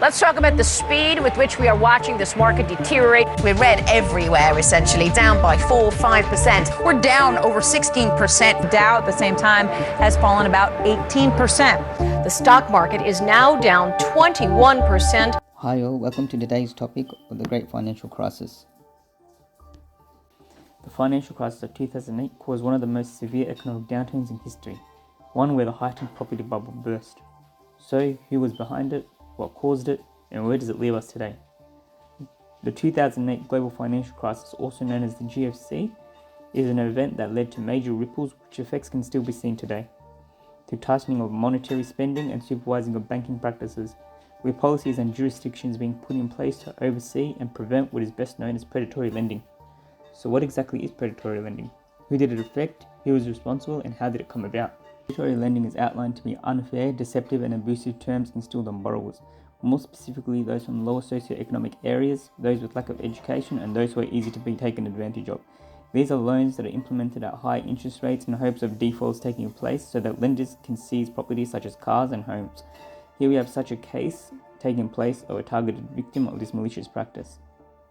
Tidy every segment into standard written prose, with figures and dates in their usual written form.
Let's talk about the speed with which we are watching this market deteriorate. We're red everywhere, essentially, down by 4-5%. We're down over 16%. Dow at the same time has fallen about 18%. The stock market is now down 21%. Hi all, welcome to today's topic of the Great Financial Crisis. The financial crisis of 2008 caused one of the most severe economic downturns in history, one where the heightened property bubble burst. So, who was behind it? What caused it, and where does it leave us today? The 2008 global financial crisis, also known as the GFC, is an event that led to major ripples which effects can still be seen today. Through tightening of monetary spending and supervising of banking practices, with policies and jurisdictions being put in place to oversee and prevent what is best known as predatory lending. So what exactly is predatory lending? Who did it affect, who was responsible, and how did it come about? Predatory lending is outlined to be unfair, deceptive and abusive terms instilled on borrowers, more specifically those from lower socioeconomic areas, those with lack of education and those who are easy to be taken advantage of. These are loans that are implemented at high interest rates in hopes of defaults taking place so that lenders can seize properties such as cars and homes. Here we have such a case taking place of a targeted victim of this malicious practice.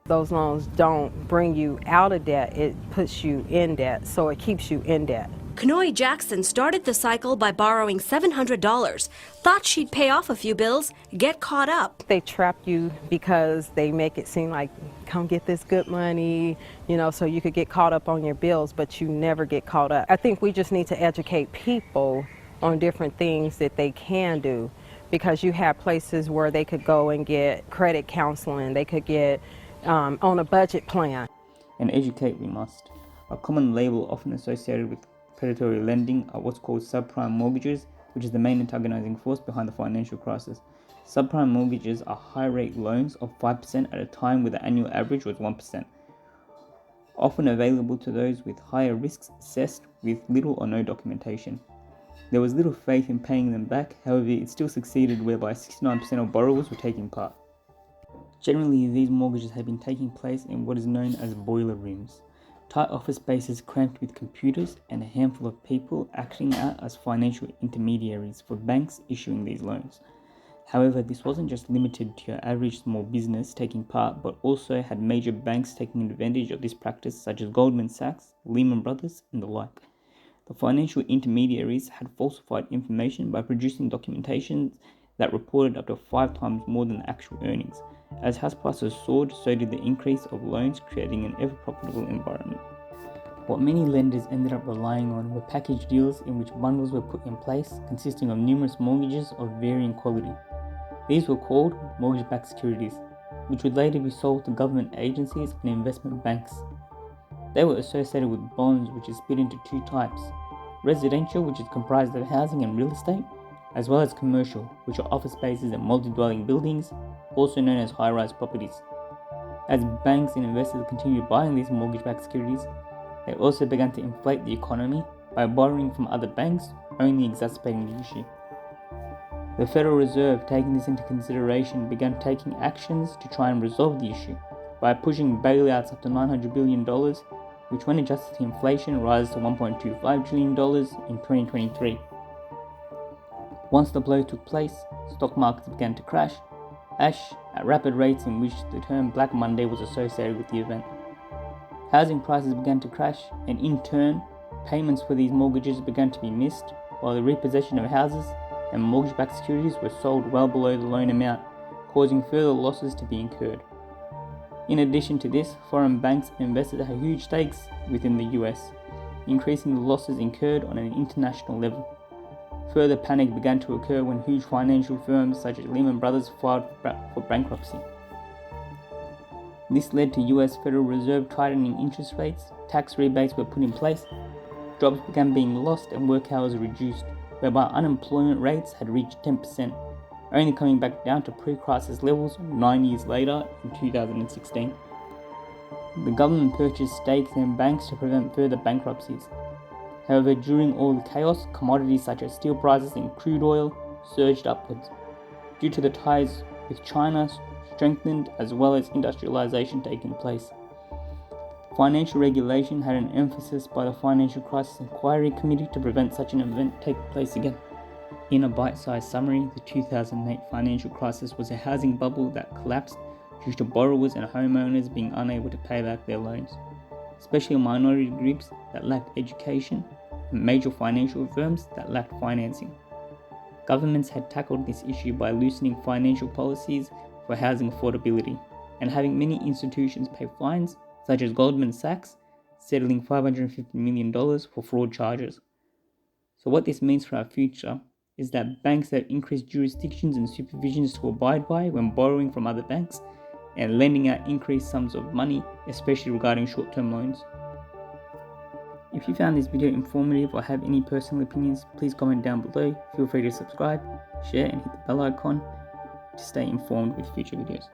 Those loans don't bring you out of debt, it puts you in debt, so it keeps you in debt. Kanoe Jackson started the cycle by borrowing $700, thought she'd pay off a few bills, get caught up. They trap you because they make it seem like, come get this good money, so you could get caught up on your bills, but you never get caught up. I think we just need to educate people on different things that they can do, because you have places where they could go and get credit counseling, they could get on a budget plan. And educate we must. A common label often associated with predatory lending are what's called subprime mortgages, which is the main antagonizing force behind the financial crisis. Subprime mortgages are high-rate loans of 5% at a time where the annual average was 1%, often available to those with higher risks assessed with little or no documentation. There was little faith in paying them back, however it still succeeded whereby 69% of borrowers were taking part. Generally, these mortgages have been taking place in what is known as boiler rooms, tight office spaces cramped with computers and a handful of people acting out as financial intermediaries for banks issuing these loans. However, this wasn't just limited to your average small business taking part, but also had major banks taking advantage of this practice such as Goldman Sachs, Lehman Brothers and the like. The financial intermediaries had falsified information by producing documentation that reported up to 5 times more than the actual earnings. As house prices soared, so did the increase of loans, creating an ever-profitable environment. What many lenders ended up relying on were package deals in which bundles were put in place, consisting of numerous mortgages of varying quality. These were called mortgage-backed securities, which would later be sold to government agencies and investment banks. They were associated with bonds, which is split into 2 types: residential, which is comprised of housing and real estate, as well as commercial, which are office spaces and multi-dwelling buildings, also known as high-rise properties. As banks and investors continued buying these mortgage-backed securities, they also began to inflate the economy by borrowing from other banks, only exacerbating the issue. The Federal Reserve, taking this into consideration, began taking actions to try and resolve the issue by pushing bailouts up to $900 billion, which when adjusted to inflation rises to $1.25 trillion in 2023. Once the blow took place, stock markets began to crash at rapid rates, in which the term Black Monday was associated with the event. Housing prices began to crash, and in turn, payments for these mortgages began to be missed, while the repossession of houses and mortgage-backed securities were sold well below the loan amount, causing further losses to be incurred. In addition to this, foreign banks and investors had huge stakes within the US, increasing the losses incurred on an international level. Further panic began to occur when huge financial firms such as Lehman Brothers filed for bankruptcy. This led to US Federal Reserve tightening interest rates, tax rebates were put in place, jobs began being lost and work hours reduced, whereby unemployment rates had reached 10%, only coming back down to pre-crisis levels 9 years later in 2016. The government purchased stakes in banks to prevent further bankruptcies. However, during all the chaos, commodities such as steel prices and crude oil surged upwards, due to the ties with China strengthened as well as industrialization taking place. Financial regulation had an emphasis by the Financial Crisis Inquiry Committee to prevent such an event taking place again. In a bite-sized summary, the 2008 financial crisis was a housing bubble that collapsed due to borrowers and homeowners being unable to pay back their loans, especially minority groups that lacked education and major financial firms that lacked financing. Governments had tackled this issue by loosening financial policies for housing affordability and having many institutions pay fines, such as Goldman Sachs settling $550 million for fraud charges. So what this means for our future is that banks have increased jurisdictions and supervisions to abide by when borrowing from other banks and lending out increased sums of money, especially regarding short-term loans. If you found this video informative or have any personal opinions, please comment down below. Feel free to subscribe, share and hit the bell icon to stay informed with future videos.